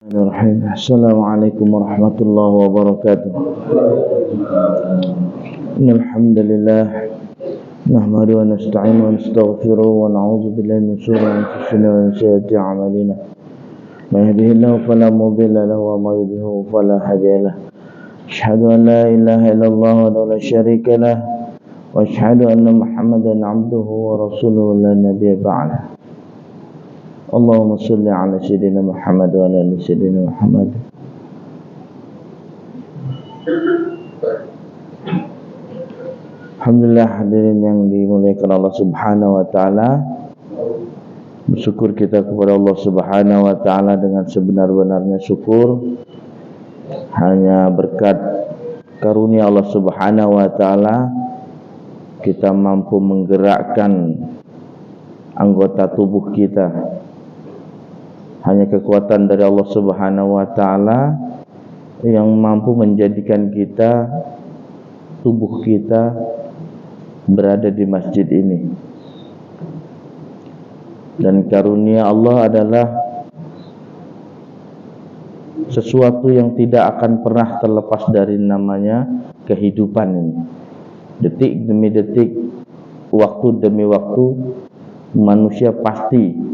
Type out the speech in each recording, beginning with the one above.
Assalamualaikum warahmatullahi wabarakatuh. Alhamdulillah nahmadu wa nasta'inu wa nastaghfiru wa na'udzu billahi min shururi anfusina wa min sayyiati a'malina. May yahdihillahu fala mudilla lahu wa may yudlil fala hadiya lahu. Asyhadu an la ilaha illallah wa la syarika lah wa asyhadu anna Muhammadan 'abduhu wa rasuluhu la nabiyya ba'dahu. Allahumma salli ala sayyidina Muhammad wa ala ali sayyidina Muhammad. Alhamdulillah, hadirin yang dimuliakan Allah Subhanahu wa taala. Bersyukur kita kepada Allah Subhanahu wa taala dengan sebenar-benarnya syukur. Hanya berkat karunia Allah Subhanahu wa taala kita mampu menggerakkan anggota tubuh kita. Hanya kekuatan dari Allah Subhanahu wa taala yang mampu menjadikan kita, tubuh kita berada di masjid ini. Dan karunia Allah adalah sesuatu yang tidak akan pernah terlepas dari namanya kehidupan ini. Detik demi detik, waktu demi waktu, manusia pasti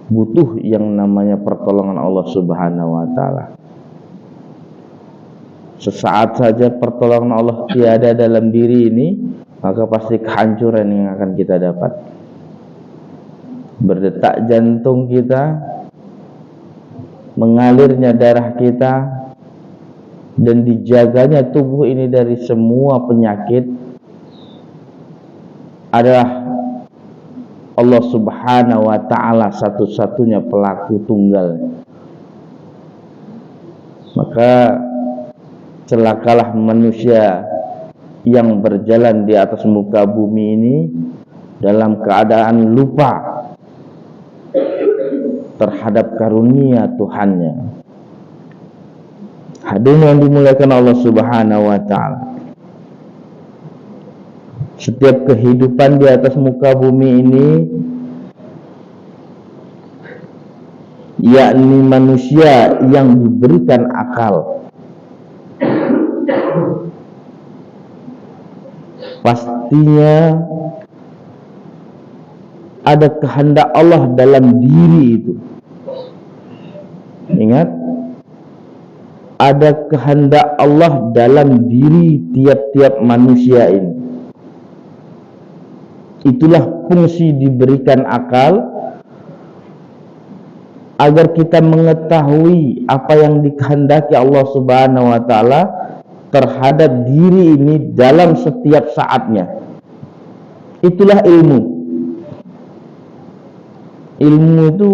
butuh yang namanya pertolongan Allah Subhanahu wa taala. Sesaat saja pertolongan Allah tiada dalam diri ini, maka pasti kehancuran yang akan kita dapat. Berdetak jantung kita, mengalirnya darah kita, dan dijaganya tubuh ini dari semua penyakit adalah Allah Subhanahu wa ta'ala satu-satunya pelaku tunggal. Maka celakalah manusia yang berjalan di atas muka bumi ini dalam keadaan lupa terhadap karunia Tuhannya. Hadirin yang dimuliakan Allah Subhanahu wa ta'ala, setiap kehidupan di atas muka bumi ini, yakni manusia yang diberikan akal, pastinya ada kehendak Allah dalam diri itu. Ingat, ada kehendak Allah dalam diri tiap-tiap manusia ini. Itulah fungsi diberikan akal, agar kita mengetahui apa yang dikehendaki Allah Subhanahu wa taala terhadap diri ini dalam setiap saatnya. Itulah ilmu. Ilmu itu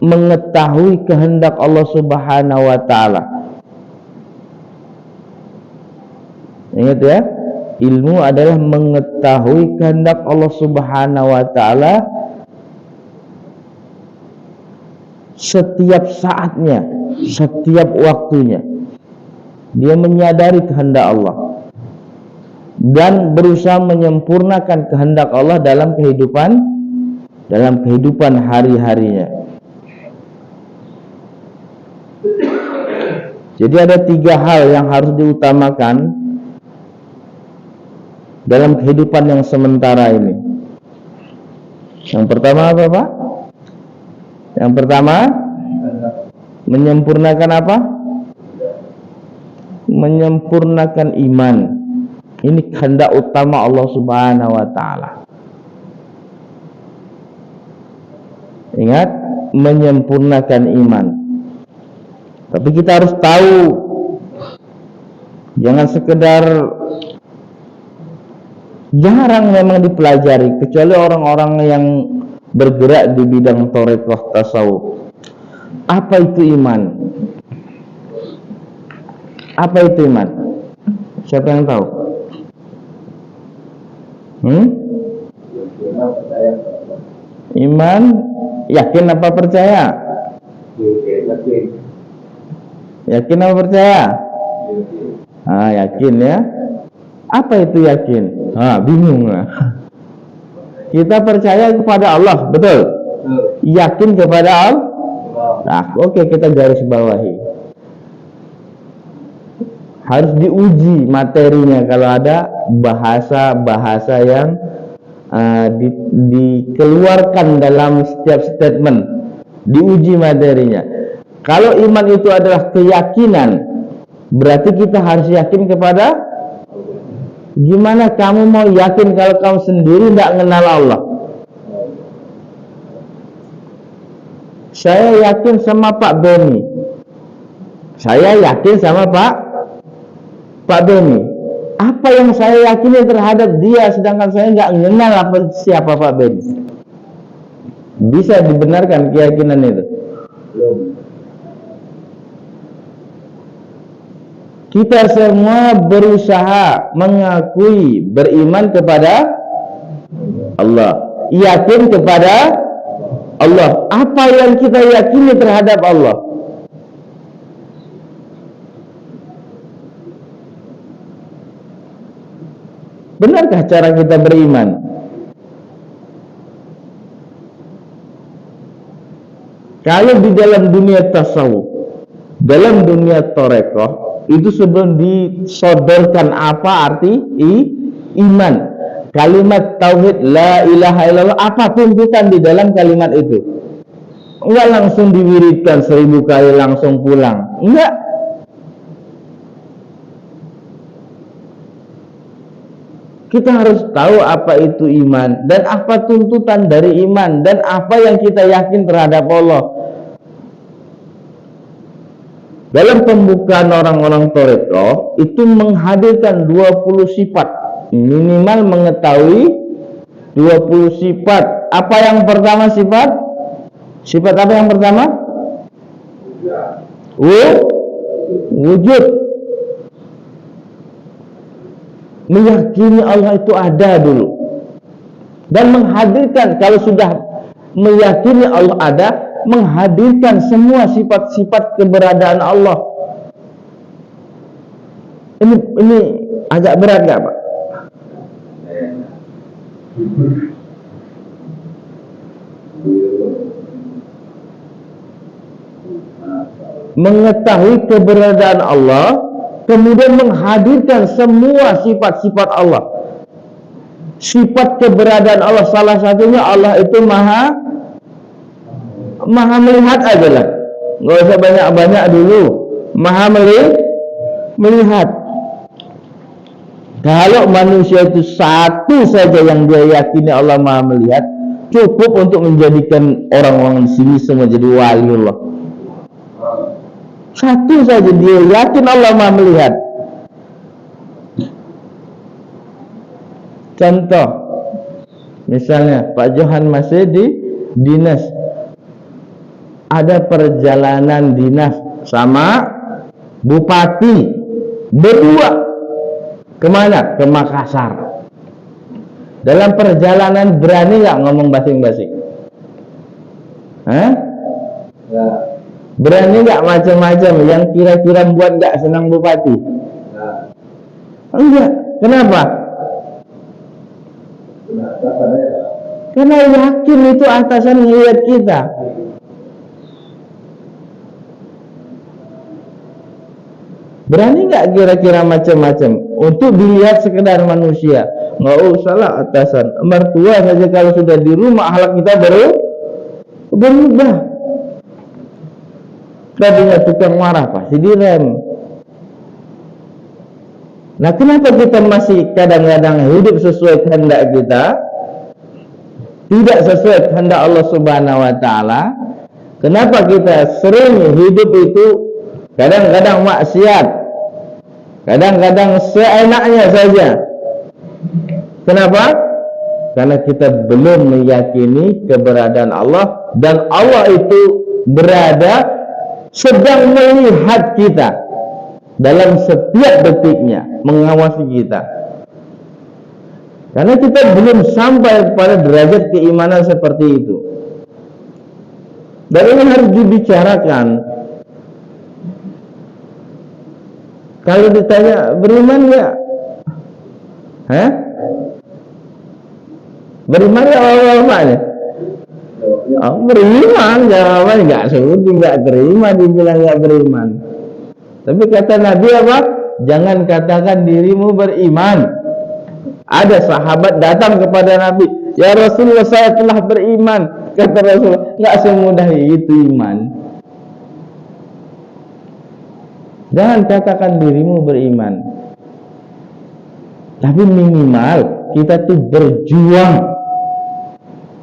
mengetahui kehendak Allah Subhanahu wa taala. Ingat ya, ilmu adalah mengetahui kehendak Allah Subhanahu wa taala setiap saatnya, setiap waktunya. Dia menyadari kehendak Allah dan berusaha menyempurnakan kehendak Allah dalam kehidupan hari-harinya. Jadi ada 3 hal yang harus diutamakan dalam kehidupan yang sementara ini. Yang pertama apa, Pak? Yang pertama, menyempurnakan apa? Menyempurnakan iman. Ini kehendak utama Allah Subhanahu wa taala. Ingat, menyempurnakan iman. Tapi kita harus tahu, jangan sekedar, jarang memang dipelajari kecuali orang-orang yang bergerak di bidang thariqah tasawuf. Apa itu iman? Apa itu iman? Siapa yang tahu? Iman, yakin apa percaya? Yakin apa percaya? Yakin ya. Apa itu yakin? Bingung lah. Kita percaya kepada Allah, betul? Yakin kepada Allah, Nah, oke, kita garis bawahi. Harus diuji materinya kalau ada bahasa-bahasa yang dikeluarkan dalam setiap statement, diuji materinya. Kalau iman itu adalah keyakinan, berarti kita harus yakin kepada. Gimana kamu mau yakin kalau kamu sendiri tidak mengenal Allah? Saya yakin sama Pak Beni. Saya yakin sama Pak Beni. Apa yang saya yakini terhadap dia, sedangkan saya nggak mengenal siapa Pak Beni? Bisa dibenarkan keyakinan itu? Kita semua berusaha mengakui beriman kepada Allah, yakin kepada Allah. Apa yang kita yakini terhadap Allah? Benarkah cara kita beriman? Kalau di dalam dunia tasawuf, dalam dunia torekoh, itu sebelum disodorkan apa arti iman, kalimat tauhid la ilaha illallah, apa tuntutan di dalam kalimat itu? Enggak langsung diwiridkan 1000 kali langsung pulang, enggak. Kita harus tahu apa itu iman dan apa tuntutan dari iman dan apa yang kita yakin terhadap Allah. Dalam pembukaan orang-orang Torekoh itu menghadirkan 20 sifat, minimal mengetahui 20 sifat. Apa yang pertama sifat? Sifat apa yang pertama? Wujud. Meyakini Allah itu ada dulu. Dan menghadirkan, kalau sudah meyakini Allah ada, menghadirkan semua sifat-sifat keberadaan Allah. Ini agak berat nggak, Pak? Mengetahui keberadaan Allah, kemudian menghadirkan semua sifat-sifat Allah. Sifat keberadaan Allah, salah satunya Allah itu maha melihat aja lah, nggak usah banyak-banyak dulu. Maha melihat. Kalau manusia itu satu saja yang dia yakini Allah maha melihat, cukup untuk menjadikan orang-orang di sini semua jadi waliullah. Satu saja dia yakin Allah maha melihat. Contoh, misalnya Pak Johan masih di dinas, ada perjalanan dinas sama bupati berdua. Kemana? Ke Makassar. Dalam perjalanan berani nggak ngomong basing-basing? Berani nggak macam-macam yang kira-kira buat nggak senang bupati? Enggak. Kenapa? Karena yakin itu atasan melihat kita. Berani nggak kira-kira macam-macam untuk dilihat sekedar manusia? Nggak usahlah atasan, mertua saja kalau sudah di rumah akhlak kita berubah. Tadinya tukang marah pasti direm. Nah, kenapa kita masih kadang-kadang hidup sesuai kehendak kita, tidak sesuai kehendak Allah Subhanahu wa Ta'ala? Kenapa kita sering hidup itu kadang-kadang maksiat, kadang-kadang seenaknya saja? Kenapa? Karena kita belum meyakini keberadaan Allah, dan Allah itu berada, sedang melihat kita dalam setiap detiknya, mengawasi kita. Karena kita belum sampai pada derajat keimanan seperti itu. Dan ini harus dibicarakan. Kalau ditanya beriman ya, beriman ya Allah maknya. Beriman, jawaban nggak sudi, nggak terima dibilang nggak beriman. Tapi kata Nabi apa? Jangan katakan dirimu beriman. Ada sahabat datang kepada Nabi, ya Rasulullah, saya telah beriman. Kata Rasulullah, nggak semudah itu iman. Jangan katakan dirimu beriman, tapi minimal kita tuh berjuang,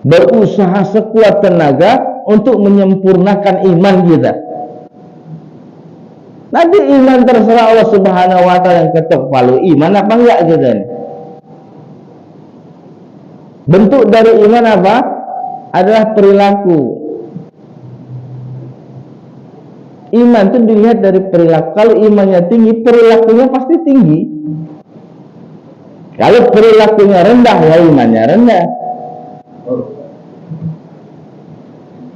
berusaha sekuat tenaga untuk menyempurnakan iman kita. Nanti iman terserah Allah Subhanahu wa Ta'ala yang ketok palu. Iman apa enggak kita nih? Bentuk dari iman apa? Adalah perilaku. Iman itu dilihat dari perilaku. Kalau imannya tinggi, perilakunya pasti tinggi. Kalau perilakunya rendah, ya imannya rendah.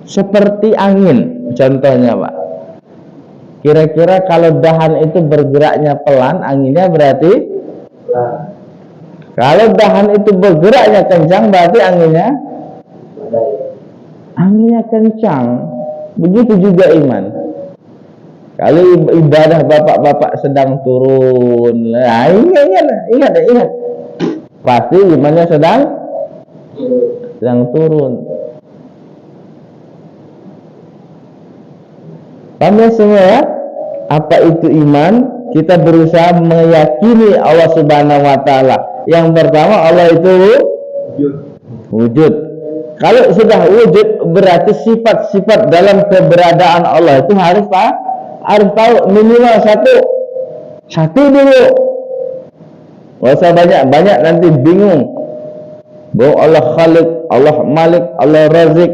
Seperti angin, contohnya Pak. Kira-kira kalau dahan itu bergeraknya pelan, anginnya berarti pelan. Kalau dahan itu bergeraknya kencang, berarti anginnya kencang. Begitu juga iman. Kalau ibadah bapak-bapak sedang turun, nah, ingat. Pasti imannya sedang turun. Paham ya semua ya? Apa itu iman? Kita berusaha meyakini Allah Subhanahu wa Ta'ala. Yang pertama, Allah itu wujud. Kalau sudah wujud, berarti sifat-sifat dalam keberadaan Allah itu harus tahu minimal satu dulu. Gak usah banyak nanti bingung. Bahwa Allah Khaliq, Allah Malik, Allah Razik.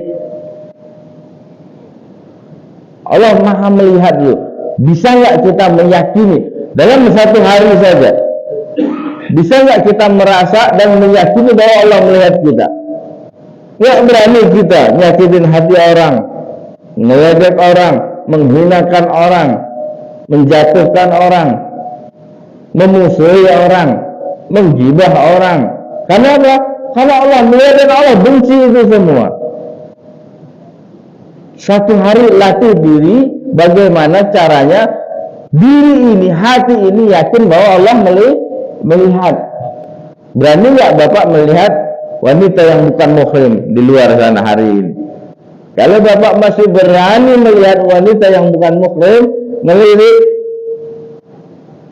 Allah Maha melihat dulu. Bisa nggak kita meyakini dalam satu hari saja? Bisa nggak kita merasa dan meyakini bahwa Allah melihat kita? Nggak berani kita nyakitin hati orang, ngeledek orang, menghinakan orang, menjatuhkan orang, memusuhi orang, menggibah orang. Karena apa? Karena Allah melihat dan Allah benci itu semua. Satu hari latih diri, bagaimana caranya diri ini, hati ini yakin bahwa Allah melihat. Berani nggak Bapak melihat wanita yang bukan muhrim di luar sana hari ini? Kalau Bapak masih berani melihat wanita yang bukan muhrim,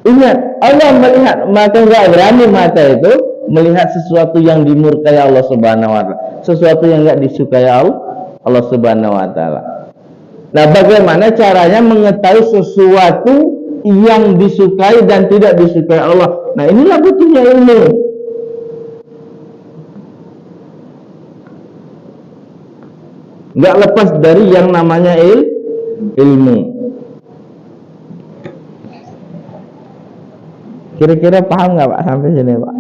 ingat Allah melihat, maka nggak berani mata itu melihat sesuatu yang dimurkai Allah Subhanahu wa Ta'ala, sesuatu yang nggak disukai Allah Subhanahu wa Ta'ala. Nah, bagaimana caranya mengetahui sesuatu yang disukai dan tidak disukai Allah? Nah, inilah butuhnya ilmu. Nggak lepas dari yang namanya ilmu. Kira-kira paham nggak Pak sampai sini Pak?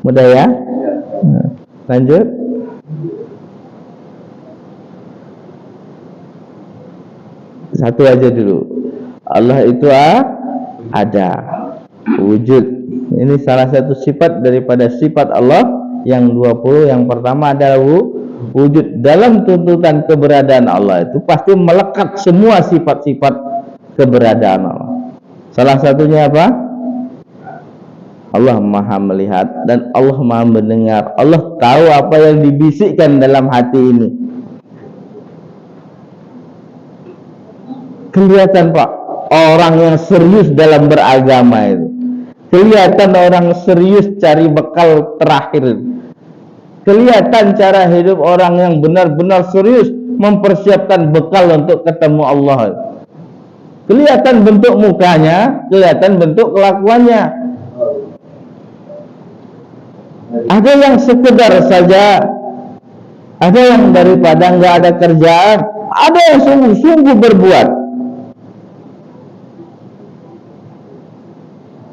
Mudah ya? Nah, lanjut. Satu aja dulu. Allah itu ada, wujud. Ini salah satu sifat daripada sifat Allah yang 20. Yang pertama adalah wujud. Dalam tuntutan keberadaan Allah itu pasti melekat semua sifat-sifat keberadaan Allah. Salah satunya apa? Allah Maha melihat dan Allah Maha mendengar. Allah tahu apa yang dibisikkan dalam hati ini. Kelihatan Pak, orang yang serius dalam beragama itu. Kelihatan orang serius cari bekal terakhir. Kelihatan cara hidup orang yang benar-benar serius mempersiapkan bekal untuk ketemu Allah. Kelihatan bentuk mukanya, kelihatan bentuk kelakuannya. Ada yang sekedar saja, ada yang daripada nggak ada kerjaan, ada yang sungguh-sungguh berbuat.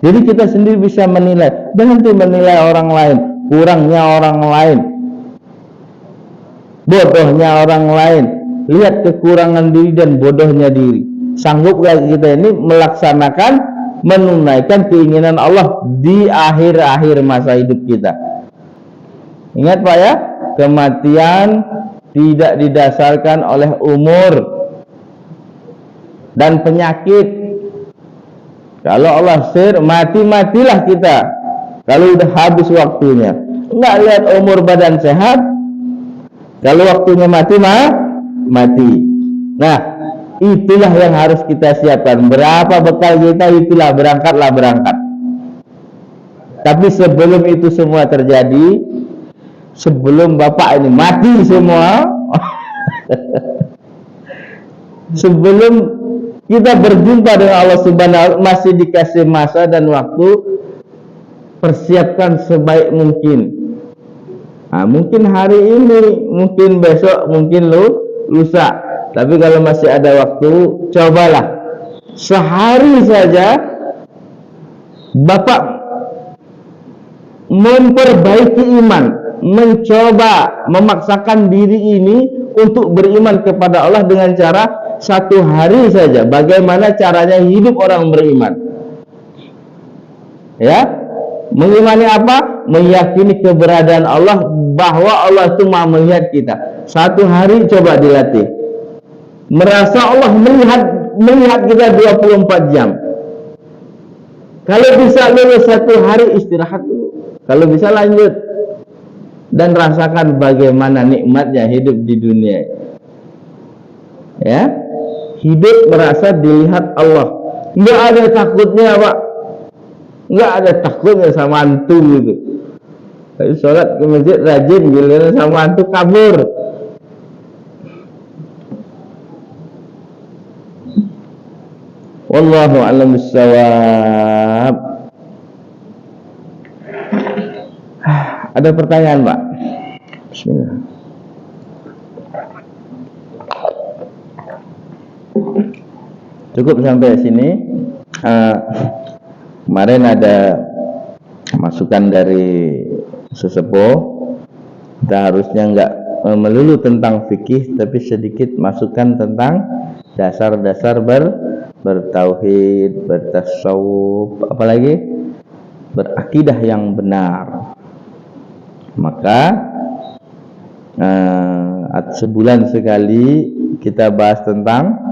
Jadi kita sendiri bisa menilai, berhenti menilai orang lain, kurangnya orang lain, bodohnya orang lain. Lihat kekurangan diri dan bodohnya diri. Sanggup gak kita ini melaksanakan, menunaikan keinginan Allah di akhir-akhir masa hidup kita? Ingat Pak ya, kematian tidak didasarkan oleh umur dan penyakit. Kalau Allah mati-matilah kita kalau udah habis waktunya. Enggak lihat umur badan sehat, kalau waktunya mati mati. Nah, itulah yang harus kita siapkan. Berapa bekal kita, itulah berangkat. Tapi sebelum itu semua terjadi, sebelum Bapak ini mati semua, sebelum kita berjumpa dengan Allah Subhanahu wa Ta'ala, masih dikasih masa dan waktu, persiapkan sebaik mungkin. Mungkin hari ini, mungkin besok, mungkin lusa. Tapi kalau masih ada waktu, cobalah sehari saja Bapak memperbaiki iman, mencoba memaksakan diri ini untuk beriman kepada Allah dengan cara satu hari saja. Bagaimana caranya hidup orang beriman? Ya, mengimani apa? Meyakini keberadaan Allah, bahwa Allah itu Maha melihat kita. Satu hari coba dilatih. Merasa Allah melihat kita 24 jam. Kalau bisa lulus satu hari, istirahat dulu. Kalau bisa lanjut dan rasakan bagaimana nikmatnya hidup di dunia. Ya, hidup merasa dilihat Allah. Enggak ada takutnya, Pak. Enggak ada takutnya sama hantu gitu. Tapi sholat ke masjid rajin, giliran sama hantu kabur. Wallahu a'lam bishawab. Ada pertanyaan, Pak? Bismillah. Cukup sampai sini. Kemarin ada masukan dari sesepuh, kita harusnya enggak melulu tentang fikih, tapi sedikit masukan tentang dasar-dasar bertauhid, bertasawuf, apalagi berakidah yang benar. Maka sebulan sekali kita bahas tentang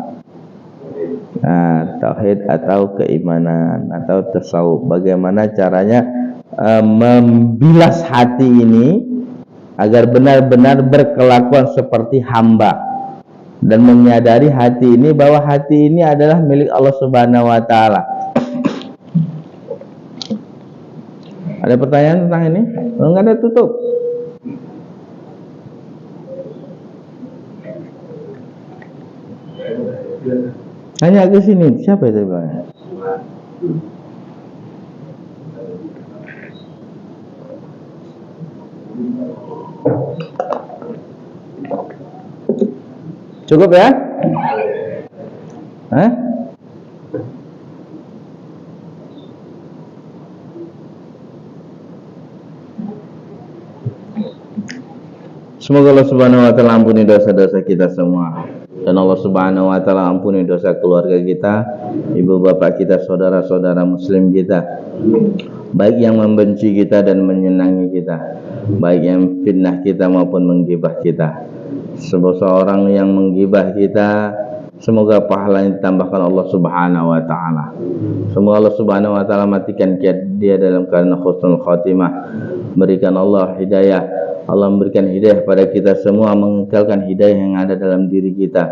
tauhid atau keimanan atau tasawuf. Bagaimana caranya membilas hati ini agar benar-benar berkelakuan seperti hamba dan menyadari hati ini, bahwa hati ini adalah milik Allah Subhanahu wa Ta'ala. Ada pertanyaan tentang ini? Kalau nggak ada, tutup. Hanya ke sini. Siapa itu, Pak? Cukup ya? Hah? Semoga Allah Subhanahu wa Ta'ala ampuni dosa-dosa kita semua, dan Allah Subhanahu wa Ta'ala ampuni dosa keluarga kita, ibu bapak kita, saudara-saudara muslim kita, baik yang membenci kita dan menyenangi kita, baik yang fitnah kita maupun menggibah kita. Seseorang yang menggibah kita, semoga pahalanya ditambahkan Allah Subhanahu wa Ta'ala. Semoga Allah Subhanahu wa Ta'ala matikan dia dalam keadaan husnul khatimah. Berikan Allah hidayah. Allah memberikan hidayah pada kita semua, mengekalkan hidayah yang ada dalam diri kita,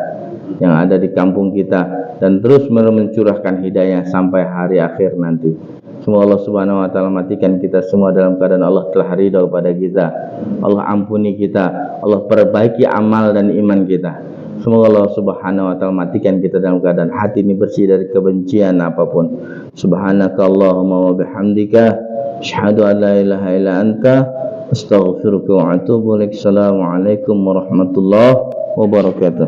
yang ada di kampung kita, dan terus mencurahkan hidayah sampai hari akhir nanti. Semoga Allah Subhanahu wa Ta'ala matikan kita semua dalam keadaan Allah telah ridha kepada kita. Allah ampuni kita, Allah perbaiki amal dan iman kita. Semoga Allah Subhanahu wa Ta'ala matikan kita dalam keadaan hati ini bersih dari kebencian apapun. Subhanakallahumma wa bihamdika, asyhadu an la ilaha illa anta, astaghfiruka wa atubu ilaik. Assalamualaikum warahmatullahi wabarakatuh.